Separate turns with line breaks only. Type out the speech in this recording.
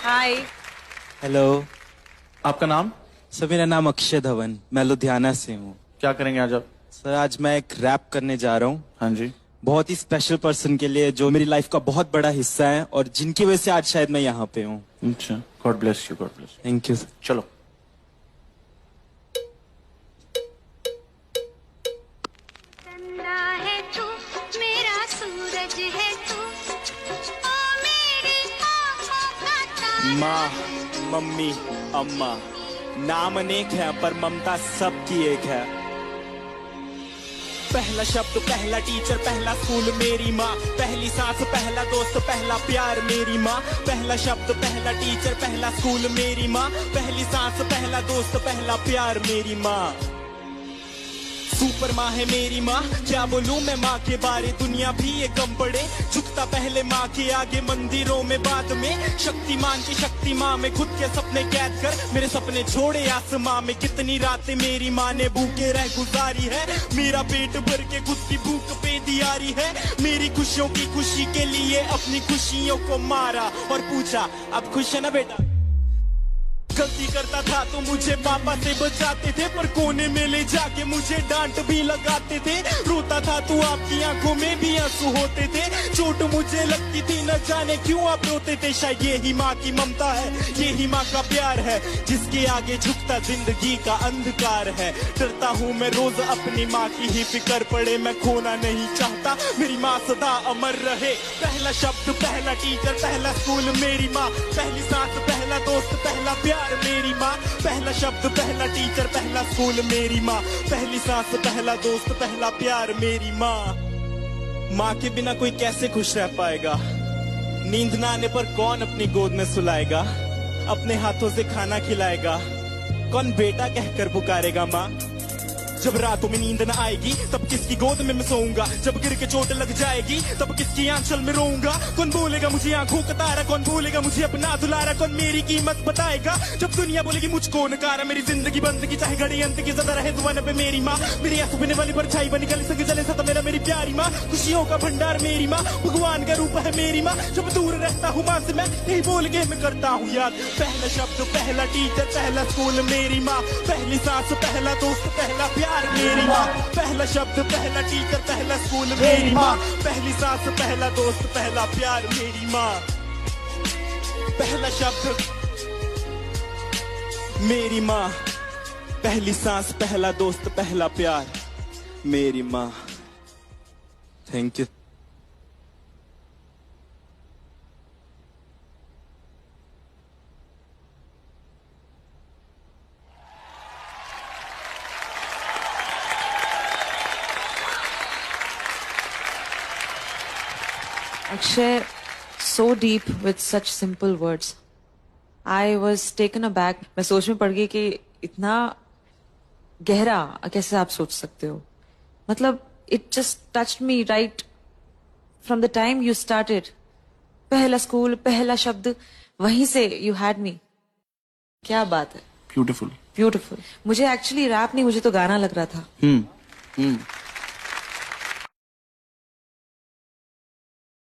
हाय।
Hello.
आपका नाम?
Sir मेरा नाम अक्षय धवन, मैं लुधियाना से हूँ।
क्या करेंगे आज आप?
सर आज मैं एक रैप करने जा रहा हूँ।
हाँ जी।
बहुत ही स्पेशल पर्सन के लिए जो मेरी लाइफ का बहुत बड़ा हिस्सा है और जिनकी वजह से आज शायद मैं यहाँ पे हूँ।
अच्छा, God bless you, God bless.
Thank you sir.
चलो।
है तू, मेरा सूरज है तू, ओ मेरी आँखों का तारा।
माँ, मम्मी, अम्मा, नाम अनेक है पर ममता सबकी एक है। पहला शब्द, पहला टीचर, पहला स्कूल मेरी माँ, पहली सांस, पहला दोस्त, पहला प्यार मेरी माँ। पहला शब्द, पहला टीचर, पहला स्कूल मेरी माँ, पहली सांस, पहला दोस्त, पहला प्यार मेरी माँ। सुपर माँ है मेरी माँ, क्या बोलूं मैं माँ के बारे, दुनिया भी ये कम पड़े। झुकता पहले माँ के आगे, मंदिरों में बाद में। शक्तिमान की शक्ति माँ में खुद के सपने कैद कर मेरे सपने छोड़े आसमां में। कितनी रातें मेरी माँ ने भूखे रह गुजारी है, मेरा पेट भर के खुद की भूख पे दियारी है। मेरी खुशियों की खुशी के लिए अपनी खुशियों को मारा और पूछा अब खुश है ना बेटा। गलती करता था तो मुझे पापा से बचाते थे, पर कोने में ले जाके मुझे डांट भी लगाते थे। रोता था तो आपकी आंखों में भी आंसू होते थे। चोट मुझे लगती थी न जाने क्यों आप रोते थे। शायद ये ही माँ की ममता है, ये ही माँ का प्यार है, जिसके आगे झुकता जिंदगी का अंधकार है। डरता हूँ मैं रोज अपनी माँ की ही फिक्र पड़े, मैं खोना नहीं चाहता मेरी माँ सदा अमर रहे। पहला शब्द, पहला टीचर, पहला स्कूल मेरी माँ, पहली सांस, पहला दोस्त, पहला प्यार मेरी माँ। पहला शब्द, पहला टीचर, पहला स्कूल मेरी माँ, पहली सांस, पहला दोस्त, पहला प्यार मेरी माँ। माँ के बिना कोई कैसे खुश रह पाएगा, नींद ना आने पर कौन अपनी गोद में सुलाएगा, अपने हाथों से खाना खिलाएगा, कौन बेटा कहकर पुकारेगा माँ। जब रातों में नींद न आएगी तब किसकी गोद में मैं सोऊंगा, जब गिर के चोट लग जाएगी तब किसकी आंचल में रोऊंगा। कौन बोलेगा मुझे आंखों का तारा, कौन बोलेगा मुझे अपना दुलारा, कौन मेरी कीमत बताएगा जब दुनिया बोलेगी मुझको नकारा। मेरी जिंदगी बंद की चाहे घड़ी अंत की, ज्यादा रहे दुआ पे मेरी माँ। मेरी आंसू पीने वाली परछाई बनी गली संग जले सता मेरा मेरी प्यारी माँ। खुशियों का भंडार मेरी माँ, भगवान का रूप है मेरी माँ। जब दूर रहता हूँ माँ से मैं यही बोल के मैं करता हूँ याद। पहला शब्द, पहला टीचर, पहला स्कूल मेरी माँ, पहली सांस, पहला दोस्त, पहला प्यार मेरी माँ। पहला शब्द, पहला टीचर, पहला स्कूल मेरी माँ, पहली सांस, पहला दोस्त, पहला प्यार मेरी माँ। पहला शब्द मेरी माँ, पहली सांस, पहला दोस्त, पहला प्यार मेरी माँ। Thank you.
Akshay, so deep with such simple words. I was taken aback. मैं सोच में पड़ गई कि इतना गहरा कैसे आप सोच सकते हो। मतलब it just touched me right from the time you started. पहला स्कूल, पहला शब्द, वहीं से you had me. क्या बात है।
ब्यूटीफुल।
ब्यूटीफुल। मुझे एक्चुअली रैप नहीं, मुझे तो गाना लग रहा था।